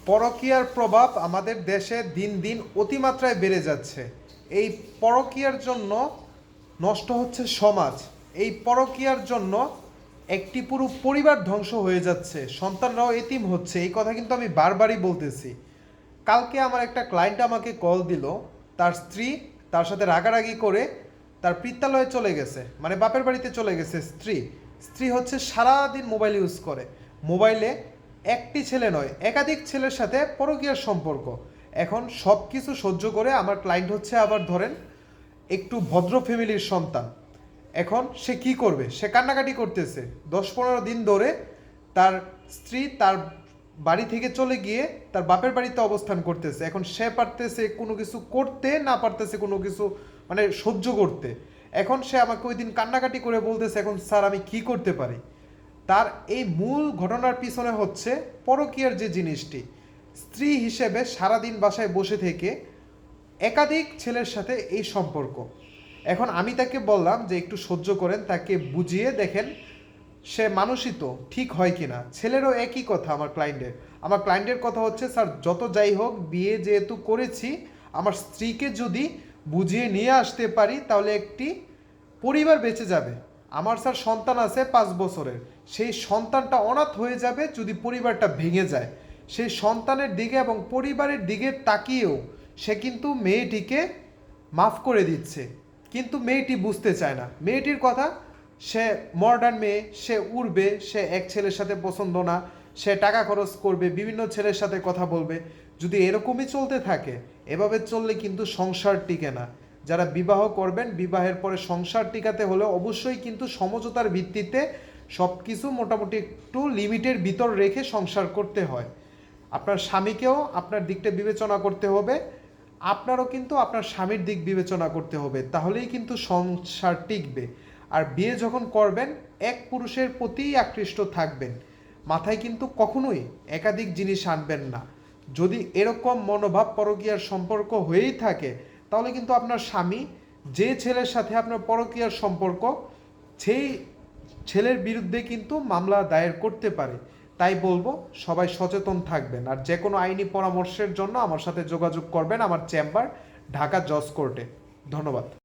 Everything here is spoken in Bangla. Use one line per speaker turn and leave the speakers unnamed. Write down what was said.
পরকীয়ার প্রভাব আমাদের দেশে দিন দিন অতিমাত্রায় বেড়ে যাচ্ছে। এই পরকীয়ার জন্য নষ্ট হচ্ছে সমাজ। এই পরকীয়ার জন্য একটি পুরো পরিবার ধ্বংস হয়ে যাচ্ছে, সন্তানরাও এতিম হচ্ছে। এই কথা কিন্তু আমি বারবারই বলতেছি। কালকে আমার একটা ক্লায়েন্ট আমাকে কল দিল, তার স্ত্রী তার সাথে রাগারাগি করে তার পিত্তালয়ে চলে গেছে, মানে বাপের বাড়িতে চলে গেছে। স্ত্রী স্ত্রী হচ্ছে সারাদিন মোবাইল ইউজ করে, মোবাইলে একটি ছেলে নয় একাধিক ছেলের সাথে পরকীয়ার সম্পর্ক। এখন সব কিছু সহ্য করে আমার ক্লায়েন্ট হচ্ছে আবার ধরেন একটু ভদ্র ফ্যামিলির সন্তান। এখন সে কি করবে? সে কান্নাকাটি করতেছে 10-15 দিন ধরে। তার স্ত্রী তার বাড়ি থেকে চলে গিয়ে তার বাপের বাড়িতে অবস্থান করতেছে। এখন সে পারতেছে কোনো কিছু করতে, না পারতেছে কোনো কিছু মানে সহ্য করতে। এখন সে আমাকে ওই দিন কান্নাকাটি করে বলতেছে, এখন স্যার আমি কি করতে পারি? তার এই মূল ঘটনার পিছনে হচ্ছে পরকীয়ার যে জিনিসটি। স্ত্রী হিসেবে সারাদিন বাসায় বসে থেকে একাধিক ছেলের সাথে এই সম্পর্ক। এখন আমি তাকে বললাম যে একটু সহ্য করেন, তাকে বুঝিয়ে দেখেন সে মানুষই তো, ঠিক হয় কি না। ছেলেরও একই কথা আমার ক্লায়েন্টের কথা হচ্ছে, স্যার যত যাই হোক বিয়ে যেহেতু করেছি, আমার স্ত্রীকে যদি বুঝিয়ে নিয়ে আসতে পারি তাহলে একটি পরিবার বেঁচে যাবে। আমার স্যার সন্তান আছে 5 বছরের, সেই সন্তানটা অনাথ হয়ে যাবে যদি পরিবারটা ভেঙে যায়। সেই সন্তানের দিকে এবং পরিবারের দিকে তাকিয়েও সে কিন্তু মেয়েটিকে মাফ করে দিচ্ছে, কিন্তু মেয়েটি বুঝতে চায় না। মেয়েটির কথা, সে মডার্ন মেয়ে, সে উড়বে, সে এক ছেলের সাথে পছন্দ না, সে টাকা খরচ করবে, বিভিন্ন ছেলের সাথে কথা বলবে। যদি এরকমই চলতে থাকে, এভাবে চললে কিন্তু সংসার টিকে না। যারা বিবাহ করবেন, বিবাহের পরে সংসার টিকাতে হলে অবশ্যই কিন্তু সমঝোতার ভিত্তিতে সব কিছু মোটামুটি একটু লিমিটের ভিতর রেখে সংসার করতে হয়। আপনার স্বামীকেও আপনার দিকটা বিবেচনা করতে হবে, আপনারও কিন্তু আপনার স্বামীর দিক বিবেচনা করতে হবে, তাহলেই কিন্তু সংসার টিকবে। আর বিয়ে যখন করবেন এক পুরুষের প্রতিই আকৃষ্ট থাকবেন, মাথায় কিন্তু কখনোই একাধিক জিনিস আনবেন না। যদি এরকম মনোভাব পরকীয়ার সম্পর্ক হয়েই থাকে, তাহলে কিন্তু আপনার স্বামী যে ছেলের সাথে আপনার পরকীয়ার সম্পর্ক, সেই ছেলের বিরুদ্ধে কিন্তু মামলা দায়ের করতে পারে। তাই বলবো সবাই সচেতন থাকবেন। আর যে কোনো আইনি পরামর্শের জন্য আমার সাথে যোগাযোগ করবেন, আমার চেম্বার ঢাকা জজ কোর্টে। ধন্যবাদ।